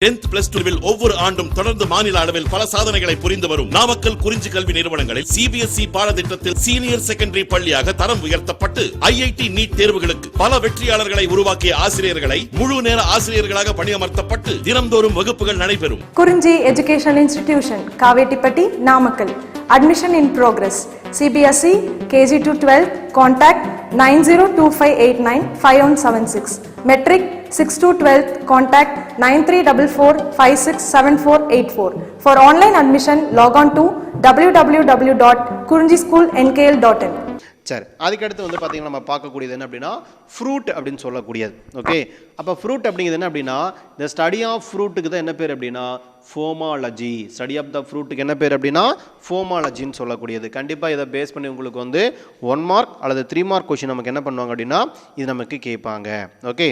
10th plus 2 ஒவ்வொரு ஆண்டும் தொடர்ந்து மாநில அளவில் பல சாதனைகளை புரிந்து வரும் நாமக்கல் குறிஞ்சி கல்வி நிறுவனங்களில் CBSE பாடத்திட்டத்தில் சீனியர் செகண்டரி பள்ளியாக தரம் உயர்த்தப்பட்டு IIT நீட் தேர்வுகளுக்கு பல வெற்றியாளர்களை உருவாக்கிய ஆசிரியர்களை முழு நேர ஆசிரியர்களாக பணியமர்த்தப்பட்டு தினம்தோறும் வகுப்புகள் நடைபெறும். குறிஞ்சி educational institution Kavettipatti Namakkal. Admission in progress. CBSE KG to 12 contact 9025895176. Metric 6 to 12 contact 9344567484. For online admission log on to www.kurinjischoolnkl.in. சரி, அதுக்கடுத்து வந்து பார்த்தீங்கன்னா நம்ம பார்க்கக்கூடியது என்ன அப்படின்னா ஃப்ரூட் அப்படின்னு சொல்லக்கூடியது. ஓகே, அப்போ ஃப்ரூட் அப்படிங்கிறது என்ன அப்படின்னா இந்த ஸ்டடி ஆஃப் ஃப்ரூட்டுக்கு தான் என்ன பேர் அப்படின்னா ஃபோமாலஜி. ஸ்டடி ஆஃப் த ஃப்ரூட்டுக்கு என்ன பேர் அப்படின்னா ஃபோமாலஜின்னு சொல்லக்கூடியது. கண்டிப்பாக இதை பேஸ் பண்ணி உங்களுக்கு வந்து 1 மார்க் அல்லது 3 மார்க் கொஸ்டின் நமக்கு என்ன பண்ணுவாங்க அப்படின்னா இது நமக்கு கேட்பாங்க. ஓகே,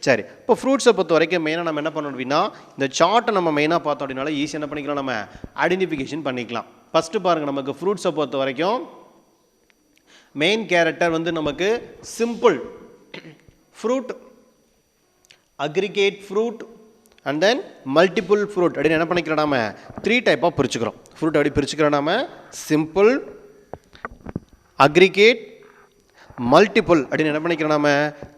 சரி, இப்போ ஃப்ரூட்ஸை பொறுத்த வரைக்கும் மெயினாக நம்ம என்ன பண்ணணும் அப்படின்னா இந்த சார்ட்டை நம்ம மெயினாக பார்த்தோம் அப்படின்னால ஈஸியாக என்ன பண்ணிக்கலாம், நம்ம ஐடென்டிஃபிகேஷன் பண்ணிக்கலாம். ஃபஸ்ட்டு பாருங்கள், நமக்கு ஃப்ரூட்ஸை பொறுத்த வரைக்கும் மெயின் கேரக்டர் வந்து நமக்கு simple fruit, aggregate fruit and then multiple fruit அப்படின்னு என்ன பண்ணிக்கிறோம், நாம 3 டைப்பாக பிரிச்சுக்கிறோம். ஃப்ரூட் அப்படி பிரிச்சுக்கிறோம் நாம சிம்பிள், அக்ரிகேட், மல்டிபிள் அப்படின்னு என்ன பண்ணிக்கிறோம், நாம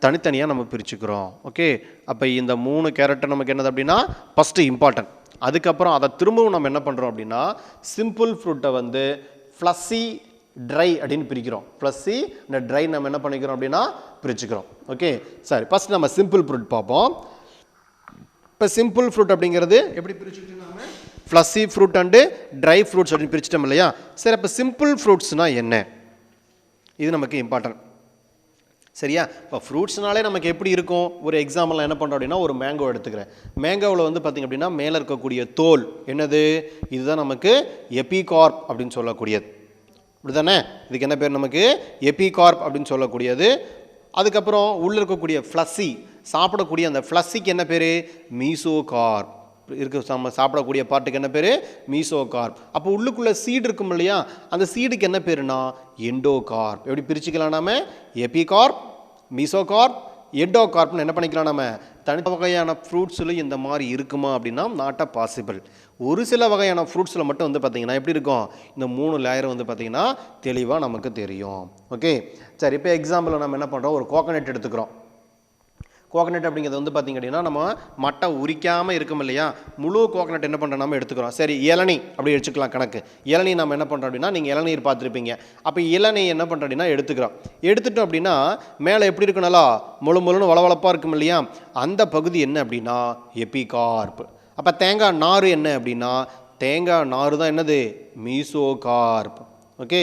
தனித்தனியாக நம்ம பிரிச்சுக்கிறோம். ஓகே, அப்போ இந்த 3 கேரக்டர் நமக்கு என்னது அப்படின்னா ஃபஸ்ட்டு இம்பார்ட்டன்ட். அதுக்கப்புறம் அதை திரும்பவும் நம்ம என்ன பண்ணுறோம் அப்படின்னா சிம்பிள் ஃப்ரூட்டை வந்து ஃப்ளஸி, ட்ரை அப்படின்னு பிரிக்கிறோம். ஃப்ளஸி இந்த ட்ரை நம்ம என்ன பண்ணிக்கிறோம் அப்படின்னா பிரிச்சுக்கிறோம். ஓகே, சரி, ஃபர்ஸ்ட் நம்ம சிம்பிள் ஃப்ரூட் பார்ப்போம். இப்போ சிம்பிள் ஃப்ரூட் அப்படிங்கிறது எப்படி பிரிச்சுக்கிட்டோம், நாம ஃப்ளஸி ஃப்ரூட் அண்டு ட்ரை ஃப்ரூட்ஸ் அப்படின்னு பிரிச்சுட்டோம் இல்லையா. சரி, இப்போ சிம்பிள் ஃப்ரூட்ஸ்னால் என்ன, இது நமக்கு இம்பார்ட்டன்ட். சரியா, இப்போ ஃப்ரூட்ஸ்னாலே நமக்கு எப்படி இருக்கும், ஒரு எக்ஸாம்பிள் என்ன பண்ணுறோம் அப்படின்னா ஒரு மேங்கோ எடுத்துக்கிறேன். மேங்கோவில் வந்து பார்த்திங்க அப்படின்னா மேலே இருக்கக்கூடிய தோல் என்னது, இதுதான் நமக்கு எபிகார்ப் அப்படின்னு சொல்லக்கூடியது. இப்படி தானே, இதுக்கு என்ன பேர், நமக்கு எபிகார்ப் அப்படின்னு சொல்லக்கூடியது. அதுக்கப்புறம் உள்ளே இருக்கக்கூடிய ஃப்ளஸி, சாப்பிடக்கூடிய அந்த ஃப்ளஸிக்கு என்ன பேர், மீசோகார்ப் இருக்கு. நம்ம சாப்பிடக்கூடிய பார்ட்டுக்கு என்ன பேர், மீசோகார்ப். அப்போ உள்ளுக்குள்ளே சீடு இருக்கும் இல்லையா, அந்த சீடுக்கு என்ன பேருனா எண்டோகார்ப். எப்படி பிரிச்சுக்கலாம், நாம எபிகார்ப், மீசோகார்ப், எண்டோகார்ப்னு என்ன பண்ணிக்கலாம், நம்ம தனி வகையான ஃப்ரூட்ஸில் இந்த மாதிரி இருக்குமா அப்படின்னா நாட் அ பாசிபிள். ஒரு சில வகையான ஃப்ரூட்ஸில் மட்டும் வந்து பார்த்திங்கன்னா எப்படி இருக்கும், இந்த 3 லேயர் வந்து பார்த்திங்கன்னா தெளிவாக நமக்கு தெரியும். ஓகே, சரி, இப்போ எக்ஸாம்பிள் நம்ம என்ன பண்ணுறோம், ஒரு கோகனட் எடுத்துக்கிறோம். கோகனட் அப்படிங்கிறது வந்து பார்த்திங்க அப்படின்னா நம்ம மட்டை உரிக்காமல் இருக்கும் இல்லையா, முழு கோகனட் என்ன பண்ணுறோம் நம்ம எடுத்துக்கிறோம். சரி, இளநீ அப்படி எடுத்துக்கலாம் கணக்கு. இளநீ நம்ம என்ன பண்ணுறோம் அப்படின்னா நீங்கள் இளநீர் பார்த்துருப்பீங்க. அப்போ இளநீ என்ன பண்ணுறோம் அப்படின்னா எடுத்துட்டோம் அப்படின்னா மேலே எப்படி இருக்கும், நல்லா முழுன்னு வளவளப்பாக இருக்கும் இல்லையா, அந்த பகுதி என்ன அப்படின்னா எபிகார்ப். அப்போ தேங்காய் நார் என்ன அப்படின்னா தேங்காய் நார் தான் என்னது, மீசோகார்ப். ஓகே,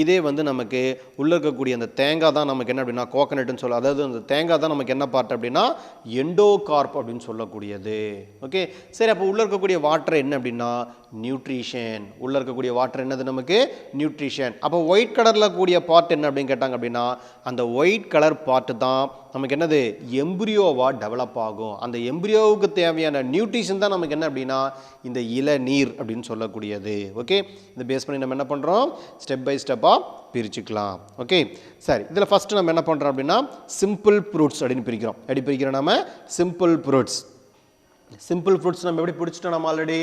இதே வந்து நமக்கு உள்ளே இருக்கக்கூடிய அந்த தேங்காய் தான் நமக்கு என்ன அப்படின்னா கோகனட்னு சொல்ல, அதாவது அந்த தேங்காய் தான் நமக்கு என்ன பார்ட் அப்படின்னா எண்டோகார்ப் அப்படின்னு சொல்லக்கூடியது. ஓகே, சரி, அப்போ உள்ளே இருக்கக்கூடிய வாட்டர் என்ன அப்படின்னா நியூட்ரிஷன். உள்ளே இருக்கக்கூடிய வாட்டர் என்னது நமக்கு நியூட்ரிஷன். அப்போ ஒயிட் கலரில் கூடிய பார்ட் என்ன அப்படின்னு கேட்டாங்க அப்படின்னா அந்த ஒயிட் கலர் பார்ட்டு தான் நமக்கு என்னது எம்பிரியோவாக டெவலப் ஆகும். அந்த எம்பிரியோவுக்கு தேவையான நியூட்ரிஷன் தான் நமக்கு என்ன அப்படின்னா இந்த இளநீர் அப்படின்னு சொல்லக்கூடியது. ஓகே, இந்த பேஸ் பண்ணி நம்ம என்ன பண்ணுறோம், ஸ்டெப் பை ஸ்டெப்பாக பிரிச்சுக்கலாம். ஓகே, சரி, இதில் ஃபஸ்ட்டு நம்ம என்ன பண்ணுறோம் அப்படின்னா சிம்பிள் ஃப்ரூட்ஸ் அப்படின்னு பிரிக்கிறோம். எப்படி பிரிக்கிறோம், நம்ம சிம்பிள் ஃப்ரூட்ஸ். சிம்பிள் ஃப்ரூட்ஸ் நம்ம எப்படி பிடிச்சிட்டோம், நம்ம ஆல்ரெடி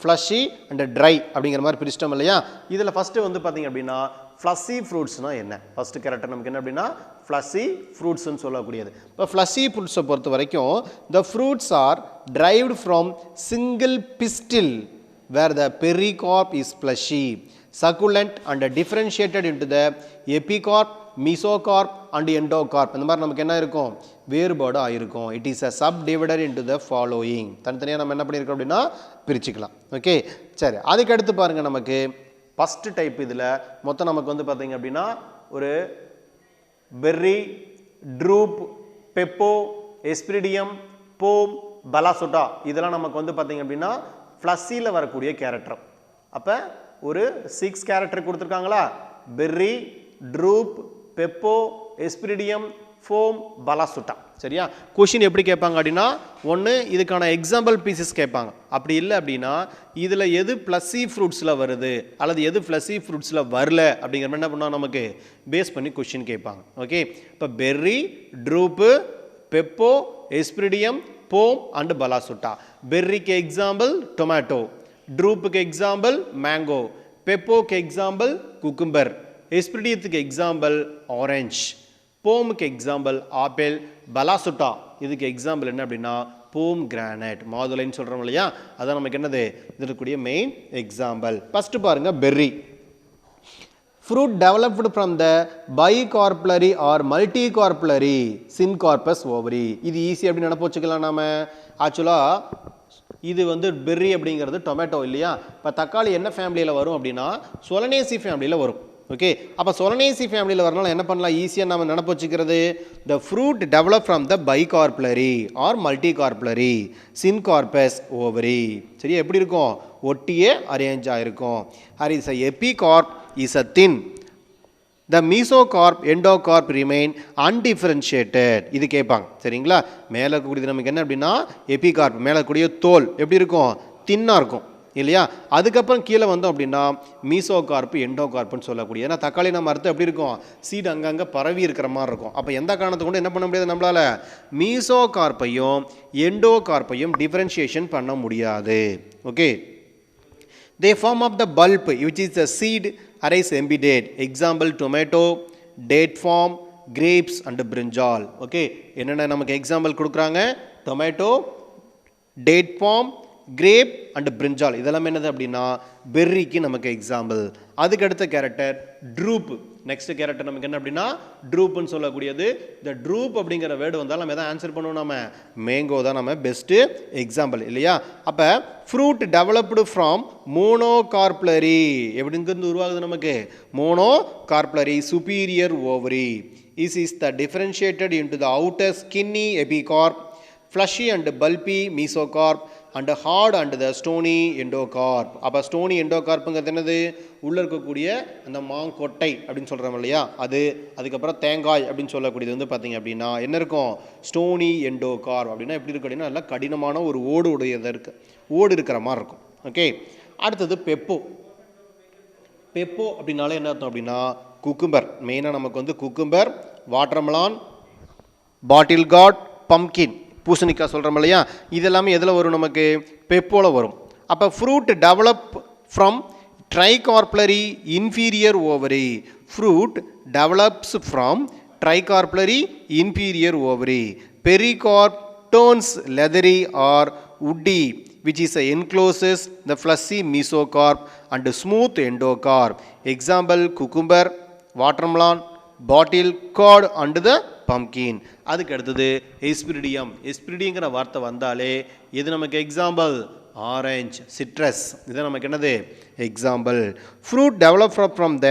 ஃப்ளஷி அண்ட் ட்ரை அப்படிங்கிற மாதிரி பிரிச்சிட்டோம் இல்லையா. இதில் ஃபஸ்ட்டு வந்து பார்த்திங்க அப்படின்னா ஃப்ளஸி ஃப்ரூட்ஸ்னால் என்ன, ஃபஸ்ட்டு கேரக்டர் நமக்கு என்ன அப்படின்னா ஃப்ளஸி ஃப்ரூட்ஸ்ன்னு சொல்லக்கூடியது. இப்போ ஃப்ளஸி ஃப்ரூட்ஸை பொறுத்த வரைக்கும் the fruits are derived from single pistil where the pericarp is fleshy, succulent and differentiated into the epicarp, mesocarp and endocarp. இந்த மாதிரி நமக்கு என்ன இருக்கும், வேறுபாடு ஆயிருக்கும். It is a subdivided into the following. தனித்தனியாக நம்ம என்ன பண்ணியிருக்கோம் அப்படின்னா பிரிச்சுக்கலாம். ஓகே, சரி, அதுக்கு அடுத்து பாருங்க, நமக்கு ஃபஸ்ட்டு டைப் இதில் மொத்தம் நமக்கு வந்து பார்த்தீங்க அப்படின்னா ஒரு பெர்ரி, ட்ரூப், பெப்போ, எஸ்பிரிடியம், போம், பலாசோட்டா இதெல்லாம் நமக்கு வந்து பார்த்தீங்க அப்படின்னா ஃப்ளஸியில் வரக்கூடிய கேரக்டர். அப்போ ஒரு 6 கேரக்டர் கொடுத்துருக்காங்களா, பெர்ரி, ட்ரூப், பெப்போ, எஸ்பிரிடியம், ஃபோம், பலாசுட்டா. சரியா, கொஷின் எப்படி கேட்பாங்க அப்படின்னா ஒன்று இதுக்கான எக்ஸாம்பிள் பீசஸ் கேட்பாங்க. அப்படி இல்லை அப்படின்னா இதில் எது ஃப்ளஸி ஃப்ரூட்ஸில் வருது அல்லது எது ஃப்ளஸி ஃப்ரூட்ஸில் வரல அப்படிங்கிற மாதிரி என்ன பண்ணால் நமக்கு பேஸ் பண்ணி கொஷின் கேட்பாங்க. ஓகே, இப்போ berry, ட்ரூப்பு, pepo, hesperidium, pome and balausta. பெர்ரிக்கு எக்ஸாம்பிள் டொமேட்டோ, ட்ரூப்புக்கு எக்ஸாம்பிள் மேங்கோ, பெப்போக்கு எக்ஸாம்பிள் குக்கும்பர், எஸ்பிரிடியத்துக்கு எக்ஸாம்பிள் ஆரஞ்ச், போமுக்கு எக்ஸாம்பிள் ஆப்பிள், பலாசுட்டா இதுக்கு எக்ஸாம்பிள் என்ன அப்படின்னா போம் கிரானைட், மாதுளைன்னு சொல்கிறோம் இல்லையா, அதான் நமக்கு என்னது இதற்குரிய மெயின் எக்ஸாம்பிள். ஃபஸ்ட்டு பாருங்க berry. Fruit developed from the bicarpellary or multicarpellary syncarpous ovary. இது ஈஸி அப்படி நினைப்பு வச்சுக்கலாம் நாம. ஆக்சுவலாக இது வந்து பெர்ரி அப்படிங்கிறது டொமேட்டோ இல்லையா. இப்போ தக்காளி என்ன ஃபேமிலியில் வரும் அப்படின்னா சொலனேசி ஃபேமிலியில் வரும். ஓகே, அப்போ சொலனேசி ஃபேமிலியில் வரனால என்ன பண்ணலாம், ஈஸியாக நம்ம நினப்பு வச்சுக்கிறது, the fruit develop from the bicarpellary or multicarpellary syncarpous ovary. சரி, எப்படி இருக்கும், ஒட்டியே அரேஞ்ச் ஆகிருக்கும். Here is a epicarp is a thin. The mesocarp, endocarp remain undifferentiated. இது கேட்பாங்க சரிங்களா. மேலே இருக்கக்கூடியது நமக்கு என்ன அப்படின்னா எபிகார்ப், மேலே இருக்கக்கூடிய தோல் எப்படி இருக்கும், தின்னாக இருக்கும் இல்லையா. அதுக்கப்புறம் கீழே வந்தோம் அப்படின்னா மீசோகார்ப்பு எண்டோகார்ப்புன்னு சொல்லக்கூடிய, ஏன்னா தக்காளி நம்ம அர்த்தம் எப்படி இருக்கும், சீடு அங்கங்கே பரவி இருக்கிற மாதிரி இருக்கும். அப்போ எந்த காரணத்தை கொண்டு என்ன பண்ண முடியாது நம்மளால், மீசோகார்ப்பையும் எண்டோகார்ப்பையும் டிஃபரன்ஷியேஷன் பண்ண முடியாது. Okay, they form up the bulb which is the seed arise embedded. Example tomato, date form, grapes and brinjal. Okay, என்னென்ன நமக்கு எக்ஸாம்பிள் கொடுக்குறாங்க, tomato, date palm, grape and brinjal, இதெல்லாம் என்னது அப்படின்னா பெர்ரிக்கு நமக்கு எக்ஸாம்பிள். அதுக்கு அடுத்த கேரக்டர் ட்ரூப். நெக்ஸ்ட் கேரக்டர் நமக்கு என்ன அப்படின்னா ட்ரூப்னு சொல்லக்கூடியது. இந்த ட்ரூப் அப்படிங்கிற வேர்டு வந்தால் நம்ம எதாவது ஆன்சர் பண்ணுவோம், நம்ம மேங்கோ தான் நம்ம பெஸ்ட்டு எக்ஸாம்பிள் இல்லையா. அப்போ ஃப்ரூட் டெவலப்டு ஃப்ரம் மோனோகார்ப்லரி, எப்படிங்கிறது உருவாகுது நமக்கு monocarpellary superior ovary. Is the differentiated into the outer skinny epicarp, fleshy and pulpy mesocarp and hard and the stony endocarp. அப்போ ஸ்டோனி எண்டோகார்ப்புங்கிறது என்னது, உள்ளே இருக்கக்கூடிய அந்த மாங்கொட்டை அப்படின்னு சொல்கிறோம் இல்லையா அது. அதுக்கப்புறம் தேங்காய் அப்படின்னு சொல்லக்கூடியது வந்து பார்த்திங்க அப்படின்னா என்ன இருக்கும், ஸ்டோனி எண்டோகார்ப். அப்படின்னா எப்படி இருக்கு அப்படின்னா நல்லா கடினமான ஒரு ஓடு உடையதாக இருக்குது, ஓடு இருக்கிற மாதிரி இருக்கும். ஓகே, அடுத்தது பெப்போ. பெப்போ அப்படின்னாலே என்ன அர்த்தம் அப்படின்னா குக்கும்பர். மெயினாக நமக்கு வந்து குக்கும்பர், வாட்டர்மெலான், பாட்டில் கார்ட், பம்கின், பூசணிக்காய் சொல்கிறோம் இல்லையா, இதெல்லாமே எதில் வரும் நமக்கு, பெப்போல வரும். அப்போ fruit develop from tricarpellary inferior ovary. Fruit develops from tricarpellary inferior ovary. Pericarp turns leathery or woody which is encloses the fleshy mesocarp and smooth endocarp. Example cucumber, watermelon, bottle gourd and the pumpkin. அதுக்கு அடுத்தது எஸ்பிரிடியம். எஸ்பிரிடிங்கிற வார்த்தை வந்தாலே இது நமக்கு example orange, citrus, இது நமக்கு என்னது example. Fruit develop from the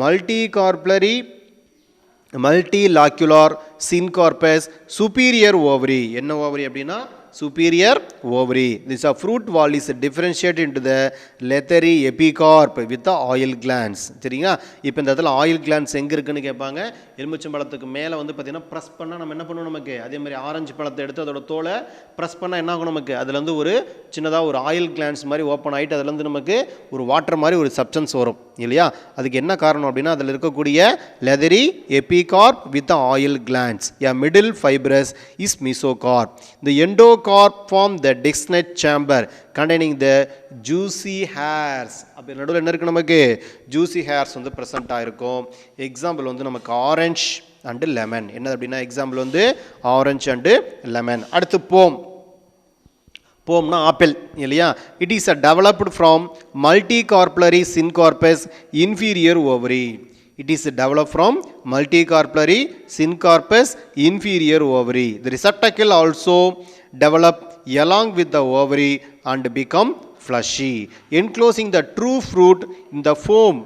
multicarpellary multilocular syncarpous superior ovary. என்ன ஓவரி அப்படின்னா superior ovary. This a fruit wall is differentiated into the leathery epicarp with the oil glands. சரிங்களா. இப்போ இந்த இடத்துல ஆயில் கிளான்ஸ் எங்கே இருக்குன்னு கேட்பாங்க. எலுமிச்சம்பழத்துக்கு மேலே வந்து பார்த்தீங்கன்னா ப்ரெஸ் பண்ணால் நம்ம என்ன பண்ணுவோம், நமக்கு அதே மாதிரி ஆரஞ்சு பழத்தை எடுத்து அதோட தோலை ப்ரெஸ் பண்ணால் என்ன ஆகும், நமக்கு அதுலேருந்து ஒரு சின்னதாக ஒரு ஆயில் கிளான்ஸ் மாதிரி ஓப்பன் ஆகிட்டு அதுலேருந்து நமக்கு ஒரு வாட்டர் மாதிரி ஒரு சப்ஸ்டன்ஸ் வரும் இல்லையா. அதுக்கு என்ன காரணம் அப்படின்னா அதில் இருக்கக்கூடிய leathery epicarp with the oil glands. A middle fibrous is mesocarp. The endocarp form the discnet chamber containing the juicy hairs. அப்போ நடுவில் என்ன இருக்குது, நமக்கு ஜூசி ஹேர்ஸ் வந்து ப்ரெசென்ட் ஆகிருக்கும். எக்ஸாம்பிள் வந்து நமக்கு ஆரஞ்ச் அண்டு லெமன். என்னது அப்படின்னா எக்ஸாம்பிள் வந்து ஆரஞ்ச் அண்டு லெமன். அடுத்து போம். போம்னா ஆப்பிள் இல்லையா. It is a developed from multicarpellary syncarpous inferior ovary. It is developed from multicarpellary syncarpous inferior ovary. The receptacle also develop along with the ovary and become fleshy, enclosing the true fruit in the foam.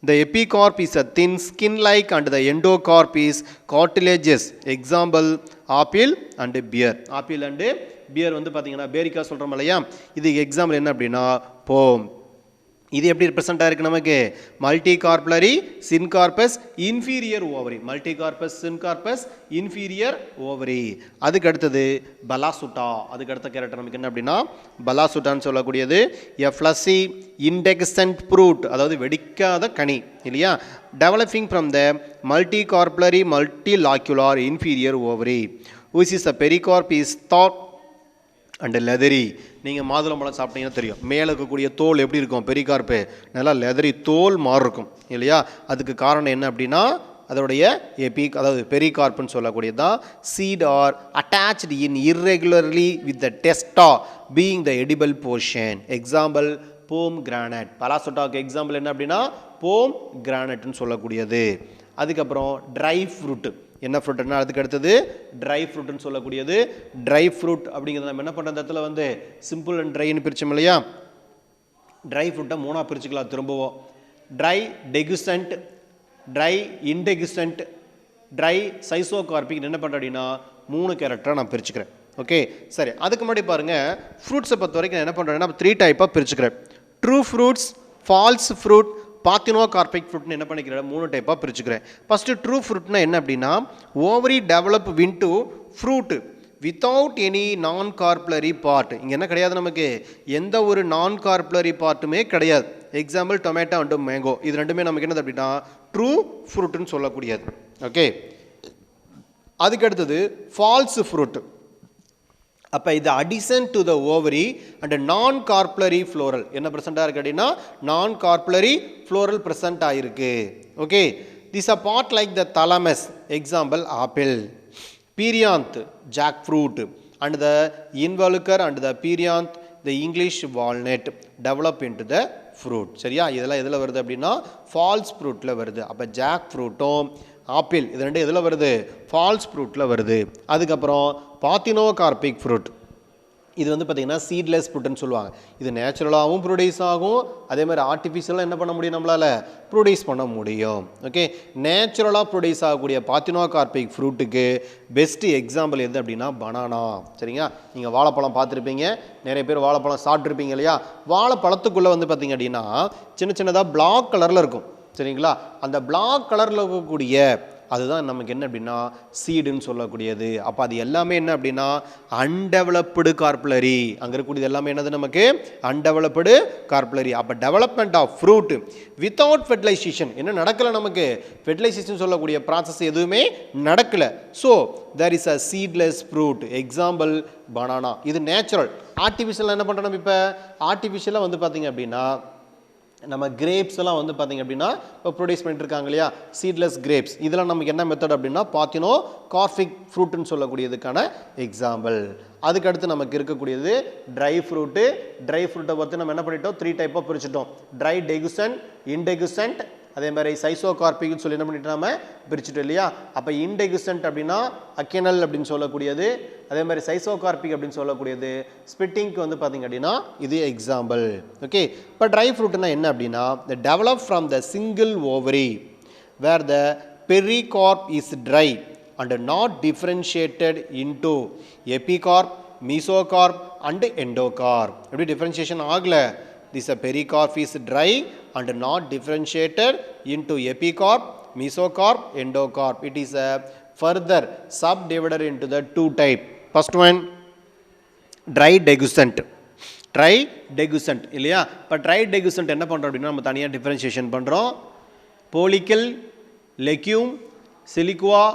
The epicarp is a thin skin-like and the endocarp is cartilaginous. Example apple and beer. Apple and beer வந்து பார்த்தீங்கன்னா பேரிக்கா சொல்கிறோம் இல்லையா, இது example என்ன அப்படின்னா போம். இது எப்படி ரிப்ரசென்ட் ஆயிருக்கு நமக்கு, multicarpellary syncarpous inferior ovary. Multicarpous syncarpous inferior ovary. அதுக்கு அடுத்தது பலாசுட்டா. அதுக்கு அடுத்த கேரக்டர் நமக்கு என்ன அப்படின்னா பலாசுட்டான்னு சொல்லக்கூடியது எ ஃப்ளஸி இன்டெக்சன்ட் ஃப்ரூட், அதாவது வெடிக்காத கனி இல்லையா. Developing from the multicarpellary multilocular inferior ovary. which is a pericarp is thought and leathery. நீங்கள் மாதுளம்பழம் சாப்பிட்டீங்கன்னா தெரியும், மேலே இருக்கக்கூடிய தோல் எப்படி இருக்கும், பெரிகார்ப்பு நல்லா லெதரி தோல் மாதிரி இருக்கும் இல்லையா. அதுக்கு காரணம் என்ன அப்படின்னா அதோடைய அதாவது பெரிகார்ப்புன்னு சொல்லக்கூடியது தான். Seed are attached in irregularly with the testa being the edible portion. Example pomegranate. பலாசொட்டாவுக்கு எக்ஸாம்பிள் என்ன அப்படின்னா போம் கிரானைட்னு சொல்லக்கூடியது. அதுக்கப்புறம் ட்ரை ஃப்ரூட்டு. என்ன ஃப்ரூட்னா அதுக்கு அடுத்தது ட்ரை ஃப்ரூட்னு சொல்லக்கூடியது. ட்ரை ஃப்ரூட் அப்படிங்கிறது நம்ம என்ன பண்ணுற இந்த இடத்துல வந்து சிம்பிள் அண்ட் ட்ரைன்னு பிரிச்சோம் இல்லையா. ட்ரை ஃப்ரூட்டை மூணாக பிரிச்சுக்கலாம் திரும்பவும். Dry dehiscent, dry indehiscent, dry schizocarpic. என்ன பண்ணுறேன் அப்படின்னா 3 கேரக்டராக நான் பிரிச்சுக்கிறேன். ஓகே சரி. அதுக்கு முன்னாடி பாருங்கள், ஃப்ரூட்ஸை பொறுத்த வரைக்கும் நான் என்ன பண்ணுறேன்னா 3 டைப்பாக பிரிச்சுக்கிறேன். ட்ரூ ஃப்ரூட்ஸ், ஃபால்ஸ் ஃப்ரூட், பார்த்தினோகார்பிக் ஃப்ரூட்னு என்ன பண்ணிக்கிறேன் 3 டைப்பாக பிரிச்சுக்கிறேன். ஃபஸ்ட்டு ட்ரூ ஃப்ரூட்னா என்ன அப்படின்னா ovary develop into fruit without any நான் கார்புலரி பார்ட். இங்கே என்ன கிடையாது, நமக்கு எந்த ஒரு நான் கார்புலரி பார்ட்டுமே கிடையாது. Example tomato and mango. இது ரெண்டுமே நமக்கு என்னது அப்படின்னா ட்ரூ ஃப்ரூட்டுன்னு சொல்லக்கூடியது. ஓகே. அதுக்கு அடுத்தது ஃபால்ஸ் ஃப்ரூட். அப்போ இது addition to the ovary and non carpellary floral என்ன ப்ரெசென்ட்டாக இருக்குது அப்படின்னா நான் கார்புலரி ஃப்ளோரல் ப்ரெசென்ட் ஆகிருக்கு. Okay. This a part like the thalamus. Example apple. Perianth jackfruit and the involucre and the perianth the English walnut develop into the fruit. சரியா. இதெல்லாம் எதில் வருது அப்படின்னா ஃபால்ஸ் ஃப்ரூட்டில் வருது. அப்போ ஜாக் ஃப்ரூட்டும் ஆப்பிள் இது ரெண்டு எதில் வருது, ஃபால்ஸ் ஃப்ரூட்டில் வருது. அதுக்கப்புறம் பார்த்தினோகார்பிக் ஃப்ரூட். இது வந்து பார்த்திங்கன்னா சீட்லெஸ் ஃப்ரூட்டுன்னு சொல்லுவாங்க. இது நேச்சுரலாகவும் ப்ரொடியூஸ் ஆகும், அதே மாதிரி ஆர்டிஃபிஷியலாக என்ன பண்ண முடியும், நம்மளால் ப்ரொடியூஸ் பண்ண முடியும். ஓகே. நேச்சுரலாக ப்ரொடியூஸ் ஆகக்கூடிய பார்த்தினோகார்பிக் ஃப்ரூட்டுக்கு பெஸ்ட்டு எக்ஸாம்பிள் எது அப்படின்னா பனானா. சரிங்களா. நீங்கள் வாழைப்பழம் பார்த்துருப்பீங்க, நிறைய பேர் வாழைப்பழம் சாப்பிட்ருப்பீங்க இல்லையா. வாழைப்பழத்துக்குள்ளே வந்து பார்த்திங்க அப்படின்னா சின்ன சின்னதாக பிளாக் கலரில் இருக்கும். சரிங்களா. அந்த பிளாக் கலரில் இருக்கக்கூடிய அதுதான் நமக்கு என்ன அப்படின்னா சீடுன்னு சொல்லக்கூடியது. அப்போ அது எல்லாமே என்ன அப்படின்னா அன்டெவலப்டு கார்புலரி. அங்கே இருக்கக்கூடியது எல்லாமே என்னது நமக்கு அன்டெவலப்டு கார்புலரி. அப்போ development of fruit without fertilisation என்ன நடக்கலை, நமக்கு ஃபெர்டிலைசேஷன் சொல்லக்கூடிய ப்ராசஸ் எதுவுமே நடக்கலை. So there is a seedless fruit. Example banana. இது நேச்சுரல். ஆர்டிஃபிஷியலாக என்ன பண்ணுறோம், இப்போ ஆர்டிஃபிஷியலாக வந்து பார்த்திங்க அப்படின்னா நம்ம கிரேப்ஸ் எல்லாம் வந்து பார்த்திங்க அப்படின்னா இப்போ ப்ரொடியூஸ் பண்ணிட்டு இருக்காங்க இல்லையா, சீட்லெஸ் கிரேப்ஸ். இதெல்லாம் நமக்கு என்ன மெத்தட் அப்படின்னா பார்த்தினோகார்பிக் ஃப்ரூட்டுன்னு சொல்லக்கூடியதுக்கான எக்ஸாம்பிள். அதுக்கடுத்து நமக்கு இருக்கக்கூடியது ட்ரை ஃப்ரூட்டு. ட்ரை ஃப்ரூட்டை பொறுத்து நம்ம என்ன பண்ணிட்டோம் 3 டைப்பாக பிரிச்சுட்டோம். ட்ரை டெகுசன்ட், இன்டெகுசன்ட், அதே மாதிரி சைசோகார்பிக்னு சொல்லி என்ன பண்ணிட்டு நம்ம பிரிச்சுட்டோம் இல்லையா. அப்போ இன்டெகுசன்ட் அப்படின்னா அக்கெனல் அப்படின்னு சொல்லக்கூடியது, அதே மாதிரி சைசோகார்பிக் அப்படின்னு சொல்லக்கூடியது ஸ்பிட்டிங்க்கு வந்து பார்த்திங்க அப்படின்னா இது எக்ஸாம்பிள். ஓகே. இப்போ ட்ரை ஃப்ரூட்னா என்ன அப்படின்னா the develop from the single ovary where the pericarp is dry and not differentiated into epicarp, mesocarp and endocarp. எப்படி டிஃப்ரென்ஷியேஷன் ஆகலை. This pericarp is dry and not differentiated into epicarp, mesocarp, endocarp. It is a further subdivided into the 2 type. First one dry degusant. Dry degusant இல்லையா. இப்போ try டெகுசன்ட் என்ன பண்ணுறோம் அப்படின்னா நம்ம தனியாக differentiation பண்ணுறோம். போலிக்கல், லெக்யூம், சிலிக்குவா,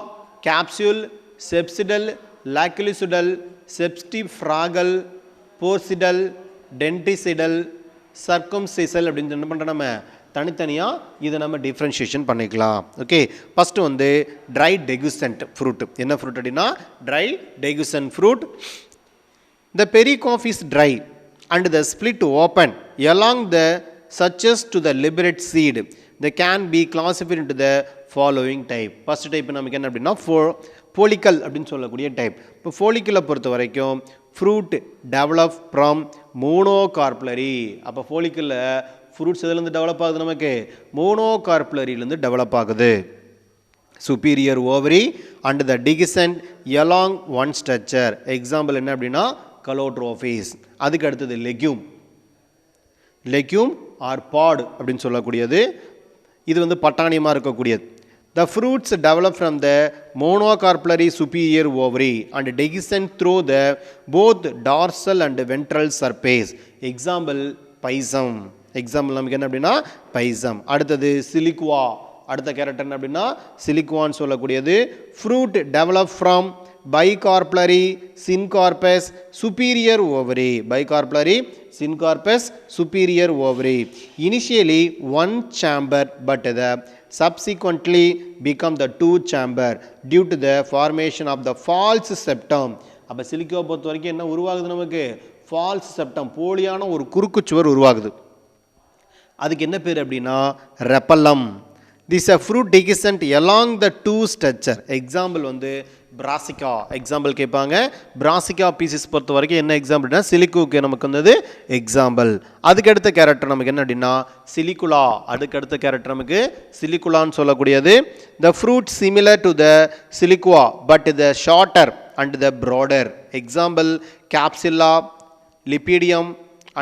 கேப்சூல், செப்சிடல், லாக்குலிசுடல், செப்ஸ்டிஃப்ராகல், போர்சிடல், டென்டிசிடல், சர்க்கம்சிசல் அப்படின்னு என்ன பண்ணுறோம் நம்ம தனித்தனியாக இதை நம்ம டிஃப்ரென்ஷியேஷன் பண்ணிக்கலாம். ஓகே. ஃபஸ்ட்டு வந்து ட்ரை டெகுசன்ட் ஃப்ரூட். என்ன ஃப்ரூட் அப்படின்னா dry dehiscent fruit. The pericarp is dry and the split open along the suches to the liberate seed. They can be classified into the following type. First type நமக்கு என்ன அப்படின்னா ஃபோலிக்கல் அப்படின்னு சொல்லக்கூடிய type. இப்போ ஃபோலிக்கலை பொறுத்த வரைக்கும் ஃப்ரூட் டெவலப் ஃப்ரம் மோனோகார்புலரி. அப்போ ஃபோலிக்கலில் fruits எதுலேருந்து டெவலப் ஆகுது, நமக்கு மோனோகார்புலரியிலேருந்து டெவலப் ஆகுது. Superior ovary and the dehiscent along one structure. Example என்ன அப்படின்னா கலோட்ரோஃபீஸ். அதுக்கு அடுத்தது லெக்யூம். லெக்யூம் ஆர் பாட் அப்படின்னு சொல்லக்கூடியது. இது வந்து பட்டாணியமாக இருக்கக்கூடியது. The fruits develop from the monocarpellary superior ovary and dehiscent through the both dorsal and ventral surface. Example Pisum. Example நமக்கு என்ன அப்படின்னா பைசம். அடுத்தது சிலிக்குவா. அடுத்த கேரக்டர் என்ன அப்படின்னா சிலிக்குவான்னு சொல்லக்கூடியது. Fruit develop from bicarpellary syncorpus superior ovary. Bicarpellary syncorpus superior ovary. Initially one chamber, but the subsequently become the two chamber due to the formation of the false septum. அப்போ சிலிக்கோ பொறுத்த வரைக்கும் என்ன உருவாகுது, நமக்கு ஃபால்ஸ் செப்டம், போலியான ஒரு குறுக்குச்சுவர் உருவாகுது. அதுக்கு என்ன பேர் அப்படின்னா replum. This a fruit dehiscent along the two structure. Example வந்து பிராசிகா. எக்ஸாம்பிள் கேட்பாங்க. பிராசிகா பீசஸ் பொறுத்த வரைக்கும் என்ன எக்ஸாம்பிள்னா சிலிக்குக்கு நமக்கு வந்தது எக்ஸாம்பிள். அதுக்கடுத்த கேரக்டர் நமக்கு என்ன அப்படின்னா சிலிகுலா. அதுக்கடுத்த கேரக்டர் நமக்கு சிலிகுலான்னு சொல்லக்கூடியது. The fruit similar to the siliqua but the shorter and the broader. Example Capsella, Lepidium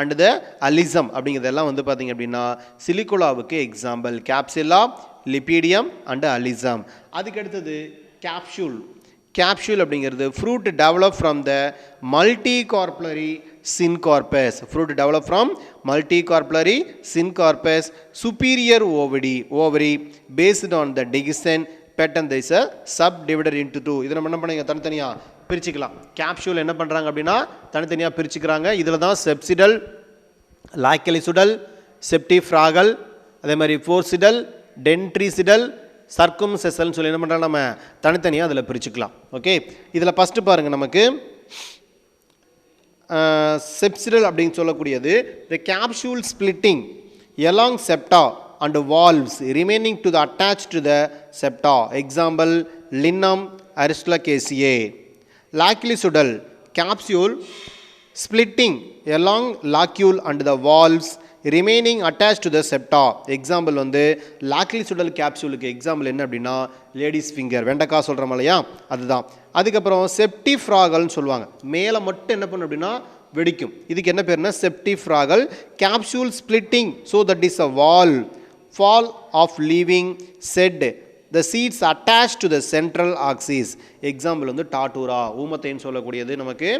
and the alyssum அப்படிங்கிறதெல்லாம் வந்து பார்த்திங்க அப்படின்னா சிலிகுலாவுக்கு example. Capsella, Lepidium and alyssum. அதுக்கடுத்தது கேப்சூல். கேப்சூல் அப்படிங்கிறது fruit develop from the multicarpellary syncarpous. Fruit develop from multicarpellary syncarpous superior ovary based on the dehiscence pattern. This a subdivided into two. இதை நம்ம என்ன பண்ணுங்க, தனித்தனியாக பிரிச்சுக்கலாம். Capsule என்ன பண்ணுறாங்க அப்படின்னா தனித்தனியாக பிரிச்சுக்கிறாங்க. இதில் தான் செப்சிடல், லாக்கலிசுடல், செப்டிஃப்ராகல், அதே மாதிரி ஃபோர்சிடல், டென்ட்ரிசிடல், சர்க்கும்செசல்னு சொல்லி என்ன பண்ணுறாங்க, நம்ம தனித்தனியாக அதில் பிரிச்சுக்கலாம். ஓகே, இதில் ஃபஸ்ட்டு பாருங்கள், நமக்கு செப்சிடல் அப்படின்னு சொல்லக்கூடியது the capsule splitting along septa and valves remaining to the attach to the septa. Example Linum, Aristolochiaceae. Loculicidal capsule splitting along locule and the valves remaining attached to the septa. Example வந்து லாக்கிலிசுடல் கேப்சூலுக்கு example என்ன அப்படின்னா ladies finger, வெண்டைக்கா சொல்கிறோம் இல்லையா, அதுதான். அதுக்கப்புறம் செப்டிஃப்ராகல்னு சொல்லுவாங்க, மேலே மட்டும் என்ன பண்ணும் அப்படின்னா வெடிக்கும். இதுக்கு என்ன பேருனா septifragal. Capsule splitting so that is a wall fall of leaving said the seeds attached to the central axis. Example வந்து டாட்டூரா, ஊமத்தைன்னு சொல்லக்கூடியது நமக்கு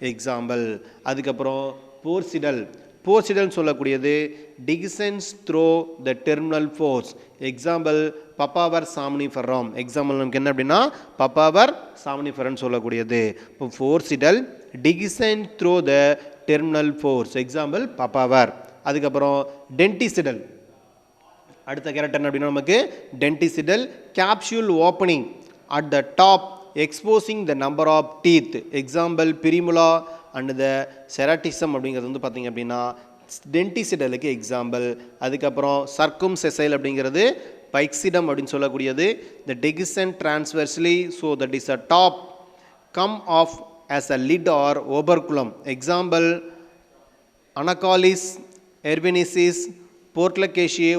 எக்ஸாம்பிள். அதுக்கப்புறம் போர்சிடல். போர்சிடல்னு சொல்லக்கூடியது dehiscence through the terminal pores. Example Papaver somniferum. Example நமக்கு என்ன அப்படின்னா Papaver somniferum சொல்லக்கூடியது. இப்போ poricidal dehiscence through the terminal pores. Example Papaver. அதுக்கப்புறம் டென்டிசிடல். அடுத்த கேரக்டர் அப்படின்னா நமக்கு denticidal. Capsule opening at the top exposing the number of teeth. Example Primula and the Cerastium அப்படிங்கிறது வந்து பார்த்திங்க அப்படின்னா டென்டிசிடலுக்கு எக்ஸாம்பிள். அதுக்கப்புறம் சர்க்கும்செசைல் அப்படிங்கிறது பைக்சிடம் அப்படின்னு சொல்லக்கூடியது. The dehiscence transversely so that is a top come off as a lid or operculum. Example Anagallis, எர்வினிசிஸ், Portulacaceae,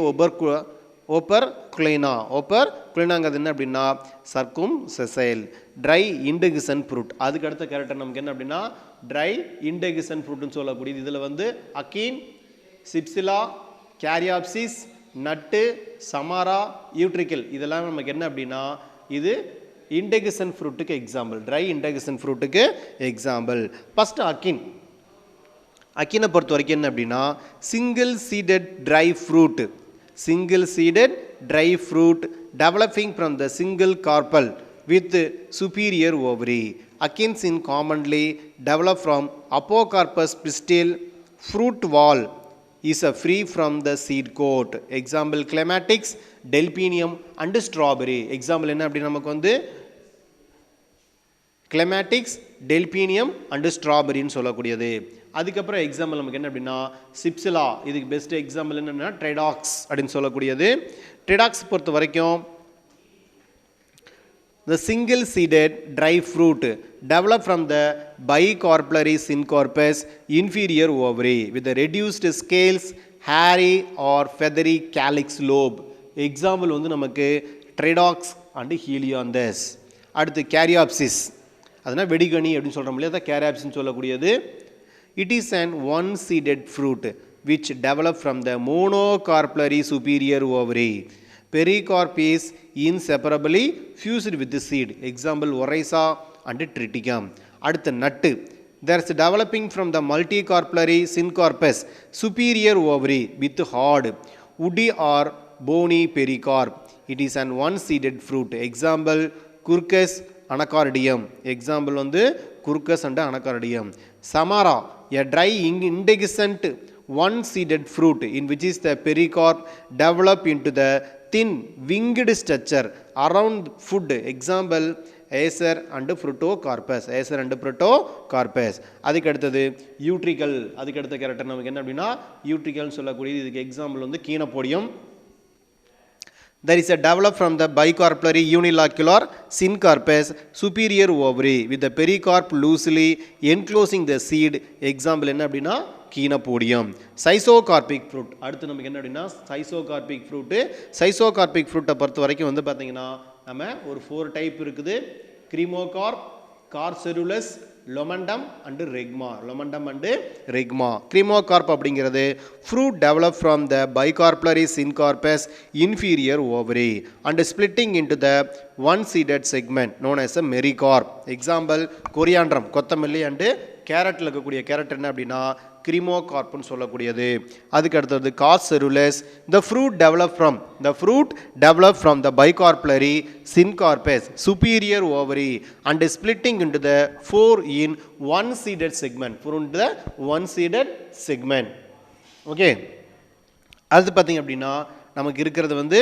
Operculina. ஓப்பர் குலைனாங்கிறது என்ன அப்படின்னா circumscissile. Dry indehiscent fruit. அதுக்கு அடுத்த கேரக்டர் நமக்கு என்ன அப்படின்னா ட்ரை இண்டெகிசன் ஃப்ரூட்னு சொல்லக்கூடியது. இதில் வந்து அக்கீன், சிப்சிலா, கேரியாப்சிஸ், நட்டு, சமாரா, யூட்ரிக்கல் இதெல்லாம் நமக்கு என்ன அப்படின்னா இது இண்டெகிசன் ஃப்ரூட்டுக்கு எக்ஸாம்பிள். ட்ரை இண்டெகிசன் ஃப்ரூட்டுக்கு எக்ஸாம்பிள். First achene. அக்கினை பொறுத்த வரைக்கும் என்ன அப்படின்னா single seeded dry fruit. Single seeded dry fruit developing from the single carpel with superior ovary. Akins in commonly develop from apocarpus pistil. Fruit wall is a free from the seed coat. Example clematics, delphinium and strawberry. Example என்ன அப்படி நமக்கு வந்து clematics, delphinium and strawberry ன்னு சொல்லக்கூடியது. அதுக்கப்புறம் example நமக்கு என்ன அப்படின்னா சிப்சிலா. இதுக்கு பெஸ்ட் எக்ஸாம்பிள் என்னன்னா ட்ரைடாக்ஸ் அப்படின்னு சொல்லக்கூடியது. ட்ரைடாக்ஸ் பொறுத்த வரைக்கும் the single seeded dry fruit developed from the bicarpellary syncorpus inferior ovary with the reduced scales, hairy or feathery calyx lobe. Example வந்து நமக்கு ட்ரைடாக்ஸ் அண்ட் ஹீலியாந்தஸ். அடுத்து கேரியாப்சிஸ், அதனால் வெடிகனி அப்படின்னு சொல்கிறோம் இல்லையா, அதான் கேரியாப்சின்னு சொல்லக்கூடியது. It is an one-seeded fruit which develop from the monocarpellary superior ovary. Pericarp is inseparably fused with the seed. Example Oryza and Triticum. அடுத்த நட்டு. There is developing from the multicarpellary syncorpus superior ovary with hard, woody or bony pericarp. It is an one-seeded fruit. Example Quercus Anacardium. Example வந்து Quercus and Anacardium. Samara, a dry indehiscent one-seeded fruit in which is the pericarp develop into the thin winged structure around food. Example Acer and Frutocarpus. Acer and Frutocarpus. அதுக்கு அடுத்தது யூட்ரிகல். அதுக்கு அடுத்த character நமக்கு என்ன அப்படின்னா யூட்ரிகல்னு சொல்லக்கூடியது. இதுக்கு எக்ஸாம்பிள் வந்து கீனப்போடியம். There is a develop from the bicarpellary unilocular syncarpus superior ovary with the pericarp loosely enclosing the seed. Example என்ன அப்படின்னா கீனப்போடியம். சைசோகார்பிக் ஃப்ரூட். அடுத்து நமக்கு என்ன அப்படின்னா சைசோகார்பிக் ஃப்ரூட்டு. சைசோகார்பிக் ஃப்ரூட்டை பொறுத்த வரைக்கும் வந்து பார்த்தீங்கன்னா நம்ம ஒரு 4 டைப் இருக்குது. கிரீமோகார்ப், கார்செருலஸ், லொமண்டம் அண்டு ரெக்மா. லொமண்டம் and regma. கிரீமோகார்ப் அப்படிங்கிறது fruit develop from the bicarpellary syncarpous inferior ovary and splitting into the one seeded segment known as a mericarp. Example Coriandrum, கொத்தமல்லி அண்டு கேரட்டில் இருக்கக்கூடிய கேரட் என்ன அப்படின்னா கிரீமோகார்ப்னு சொல்லக்கூடியது. அதுக்கு அடுத்தது கார்செருலஸ். the fruit develop from the bicarpellary syncarpus superior ovary and splitting into the 4 in one seeded segment. Okay, அது பார்த்தீங்க அப்படின்னா நமக்கு இருக்கிறது வந்து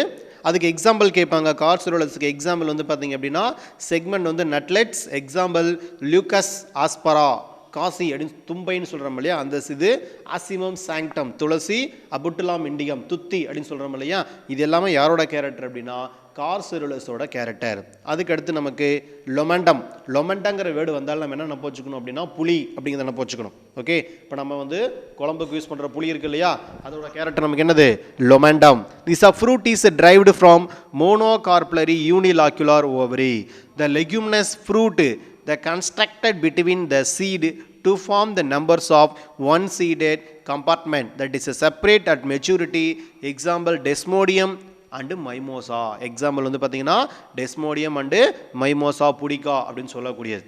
அதுக்கு எக்ஸாம்பிள் கேட்பாங்க. கார்செருலஸ்க்கு எக்ஸாம்பிள் வந்து பார்த்தீங்க அப்படின்னா செக்மெண்ட் வந்து நட்லெட்ஸ். எக்ஸாம்பிள் லியூக்கஸ் ஆஸ்பரா, காசி அப்படின்னு தும்பைன்னு சொல்கிறோம் இல்லையா, அந்த இது ஆசிமம் சாங்டம் துளசி, அபுட்டுலாம் இண்டிகம் துத்தி அப்படின்னு சொல்கிறோம் இல்லையா, இது எல்லாமே யாரோட கேரக்டர் அப்படின்னா கார்செருலஸோட கேரக்டர். அதுக்கடுத்து நமக்கு லொமண்டம். லொமண்டங்கிற வேர்டு வந்தாலும் நம்ம என்ன நினைப்பு வச்சுக்கணும் அப்படின்னா புளி அப்படிங்கிறத நினைப்பு வச்சுக்கணும். ஓகே, இப்போ நம்ம வந்து குழம்புக்கு யூஸ் பண்ணுற புளி இருக்கு இல்லையா, அதோட கேரக்டர் நமக்கு என்னது lomentum. This fruit is derived from monocarpellary unilocular ovary. The leguminous fruit the constructed between the seed to form the numbers of one seeded compartment that is separate at maturity. Example desmodium and mimosa. Example வந்து பார்த்தீங்கன்னா Desmodium and மைமோசா புடிக்கா அப்படின்னு சொல்லக்கூடியது.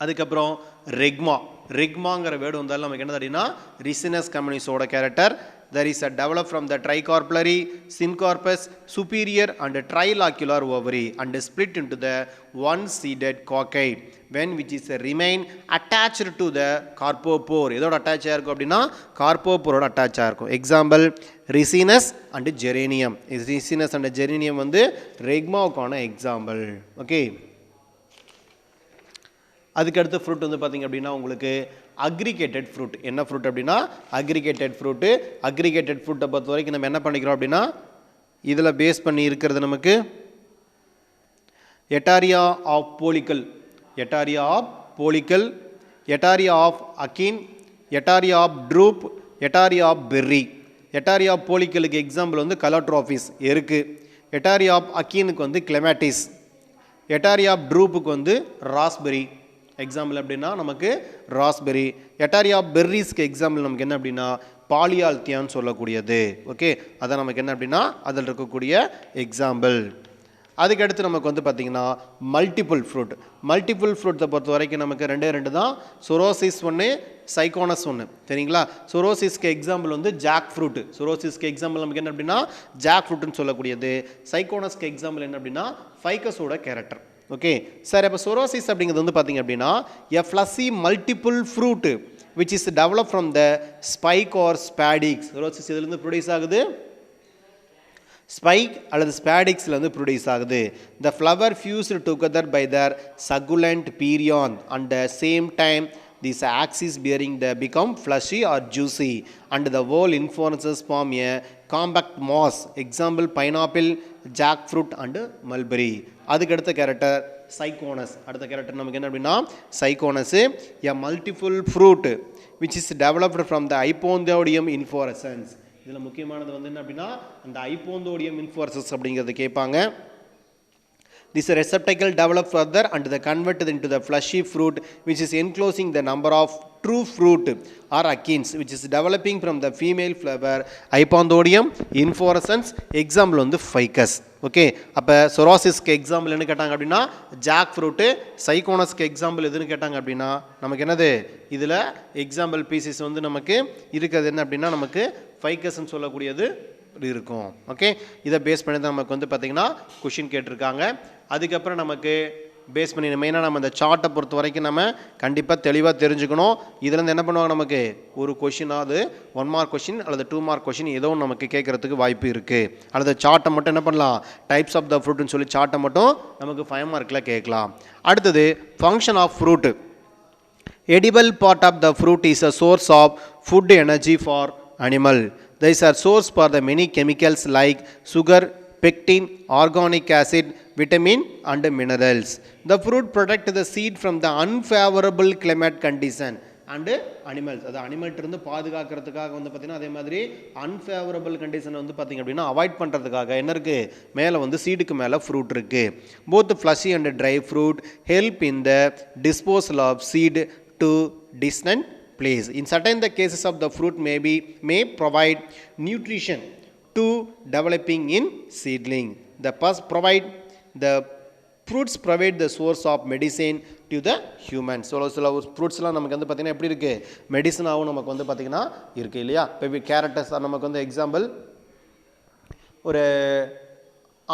அதுக்கப்புறம் ரெக்மா. ரெக்மாங்கிற word வந்தாலும் நமக்கு என்ன அப்படின்னா Ricinus கம்யூனிஸோட கேரக்டர். There is a develop from the tricarpellary syncarpus superior and trilocular ovary and split into the one seeded coccade when which is remain attached to the carpopore. இதோட அட்டாச் ஆயிருக்கும் அப்படின்னா கார்போபோரோட அட்டாச் ஆயிருக்கும். Example ricinus and geranium. Ricinus and geranium வந்து ரெக்மாவுக்கான example. Okay, அதுக்கடுத்த fruit வந்து பார்த்தீங்க அப்படின்னா உங்களுக்கு அக்ரிகேட்டட் ஃப்ரூட். என்ன ஃப்ரூட் அப்படின்னா அக்ரிகேட்டட் ஃப்ரூட்டு. அக்ரிகேட்டட் ஃப்ரூட்டை பொறுத்த வரைக்கும் நம்ம என்ன பண்ணிக்கிறோம் அப்படின்னா இதில் பேஸ் பண்ணி இருக்கிறது நமக்கு etaerio of follicle, etaerio of follicle, etaerio of achene, etaerio of drupe, etaerio of berry. Etaerio of போலிக்கலுக்கு எக்ஸாம்பிள் வந்து கலோட்ரோஃபிஸ் எருக்கு. எட்டாரியா ஆஃப் அகினுக்கு வந்து கிளெமாட்டிஸ். எட்டாரியா ஆஃப் ட்ரூப்புக்கு வந்து ராஸ்பெரி. எக்ஸாம்பிள் அப்படின்னா நமக்கு ராஸ்பெரி. எட்டாரியா பெர்ரிஸ்க்கு எக்ஸாம்பிள் நமக்கு என்ன அப்படின்னா பாலியால்த்தியான்னு சொல்லக்கூடியது. ஓகே, அதான் நமக்கு என்ன அப்படின்னா அதில் இருக்கக்கூடிய எக்ஸாம்பிள். அதுக்கடுத்து நமக்கு வந்து பார்த்திங்கன்னா மல்டிபிள் ஃப்ரூட். மல்டிபிள் ஃப்ரூட்டை பொறுத்த வரைக்கும் நமக்கு 2 தான். சொரோசிஸ் ஒன்று, சைக்கோனஸ் ஒன்று. சரிங்களா, சொரோசிஸ்க்கு எக்ஸாம்பிள் வந்து ஜாக் ஃப்ரூட்டு. சொரோசிஸ்க்கு எக்ஸாம்பிள் நமக்கு என்ன அப்படின்னா ஜாக் ஃப்ரூட்டுன்னு சொல்லக்கூடியது. சைக்கோனஸ்க்கு எக்ஸாம்பிள் என்ன அப்படின்னா ஃபைக்கஸோட கேரக்டர். ஓகே சார், இப்போ சொரோசிஸ் அப்படிங்கிறது வந்து பார்த்தீங்க அப்படின்னா a fleshy multiple fruit which is develop from the spike or spadix. Sorosis இதுலேருந்து ப்ரொடியூஸ் ஆகுது, ஸ்பைக் அல்லது ஸ்பாடிக்ஸ்லேருந்து ப்ரொடியூஸ் ஆகுது. The flower fused together by their succulent perianth and the same time these axis bearing the become fleshy or juicy and the whole inflorescences form a compact mass. Example pineapple, jackfruit and mulberry. அதுக்கு அடுத்த character சைக்கோனஸ். அடுத்த character நமக்கு என்ன அப்படின்னா சைக்கோனஸ். a multiple fruit which is developed from the hypothodium inflorescence. இதில் முக்கியமானது வந்து என்ன அப்படின்னா அந்த hypothodium inflorescence அப்படிங்கிறது கேட்பாங்க. This receptacle develop further and they converted into the fleshy fruit which is enclosing the number of true fruit or akins which is developing from the female flower hypothodium inflorescence. Example வந்து ficus. Okay, அப்போ சொரோசிஸ்க்கு example என்ன கேட்டாங்க அப்படின்னா jack fruit. சைக்கோனஸ்க்கு example எதுன்னு கேட்டாங்க அப்படின்னா நமக்கு என்னது இதில் எக்ஸாம்பிள் பீசஸ் வந்து நமக்கு இருக்கிறது என்ன அப்படின்னா நமக்கு ஃபைக்கஸ்ன்னு சொல்லக்கூடியது இருக்கும். ஓகே, இதை பேஸ் பண்ணி தான் நமக்கு வந்து பார்த்திங்கன்னா கொஷின் கேட்டிருக்காங்க. அதுக்கப்புறம் நமக்கு பேஸ் பண்ணி மெயினாக நம்ம இந்த சார்ட்டை பொறுத்த வரைக்கும் நம்ம கண்டிப்பாக தெளிவாக தெரிஞ்சுக்கணும். இதுலேருந்து என்ன பண்ணுவாங்க, நமக்கு ஒரு கொஷினாவது 1 மார்க் கொஷின் அல்லது 2 மார்க் கொஷின் ஏதோ நமக்கு கேட்குறதுக்கு வாய்ப்பு இருக்குது. அல்லது சார்ட்டை மட்டும் என்ன பண்ணலாம், டைப்ஸ் ஆஃப் த ஃப்ரூட்னு சொல்லி சார்ட்டை மட்டும் நமக்கு 5 மார்க்கில் கேட்கலாம். அடுத்தது function of fruit. Edible part of the fruit is a source of food energy for animal. These are source for the many chemicals like sugar, pectin, organic acid, vitamin and minerals. The fruit protect the seed from the unfavorable climate condition and animals. அது அனிமல்ட்ட இருந்து பாதுகாக்கிறதுக்காக வந்து பார்த்தீங்கன்னா அதே மாதிரி unfavourable கண்டிஷனை வந்து பார்த்தீங்க அப்படின்னா அவாய்ட் பண்ணுறதுக்காக என்ன இருக்குது, மேலே வந்து சீடுக்கு மேலே ஃப்ரூட் இருக்குது. Both fleshy and dry fruit help in the disposal of seed to distant place. In certain the cases of the fruit may provide nutrition to developing in seedling. The fruits provide the source of medicine to the humans. So சில ஃப்ரூட்ஸ்லாம் நமக்கு வந்து பார்த்தீங்கன்னா எப்படி இருக்குது, மெடிசனாகவும் நமக்கு வந்து பார்த்தீங்கன்னா இருக்குது இல்லையா. இப்போ கேரட்டஸ் நமக்கு வந்து எக்ஸாம்பிள் ஒரு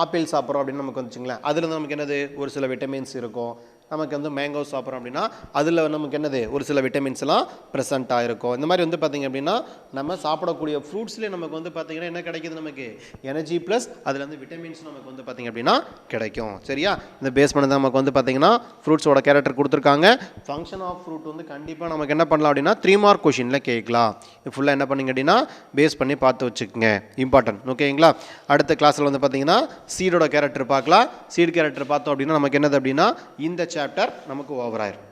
ஆப்பிள் சாப்பிட்றோம் அப்படின்னு நமக்கு வந்துச்சுங்களேன், அதில் நமக்கு என்னது ஒரு சில விட்டமின்ஸ் இருக்கும். நமக்கு வந்து மேங்கோ சாப்பிட்றோம் அப்படின்னா அதில் நமக்கு என்னது ஒரு சில விட்டமின்ஸ்லாம் ப்ரெசென்ட்டாக இருக்கும். இந்த மாதிரி வந்து பார்த்திங்க அப்படின்னா நம்ம சாப்பிடக்கூடிய ஃப்ரூட்ஸ்லேயே நமக்கு வந்து பார்த்திங்கன்னா என்ன கிடைக்கிது, நமக்கு எனர்ஜி ப்ளஸ் அதில் வந்து விட்டமின்ஸ் நமக்கு வந்து பார்த்திங்க அப்படின்னா கிடைக்கும். சரியா, இந்த பேஸ் பண்ணி தான் நமக்கு வந்து பார்த்திங்கன்னா ஃப்ரூட்ஸோட கேரக்டர் கொடுத்துருக்காங்க. ஃபங்க்ஷன் ஆஃப் ஃப்ரூட் வந்து கண்டிப்பாக நமக்கு என்ன பண்ணலாம் அப்படின்னா 3 மார்க் கொஷினில் கேட்கலாம். இது ஃபுல்லாக என்ன பண்ணிங்க அப்படின்னா பேஸ் பண்ணி பார்த்து வச்சுக்கோங்க, இம்பார்ட்டன்ட். ஓகேங்களா, அடுத்த கிளாஸில் வந்து பார்த்திங்கன்னா சீடோட கேரக்டர் பார்க்கலாம். சீட் கேரக்டர் பார்த்தோம் அப்படின்னா நமக்கு என்னது அப்படின்னா இந்த சாப்டர் நமக்கு ஓவர் ஆயிரும்.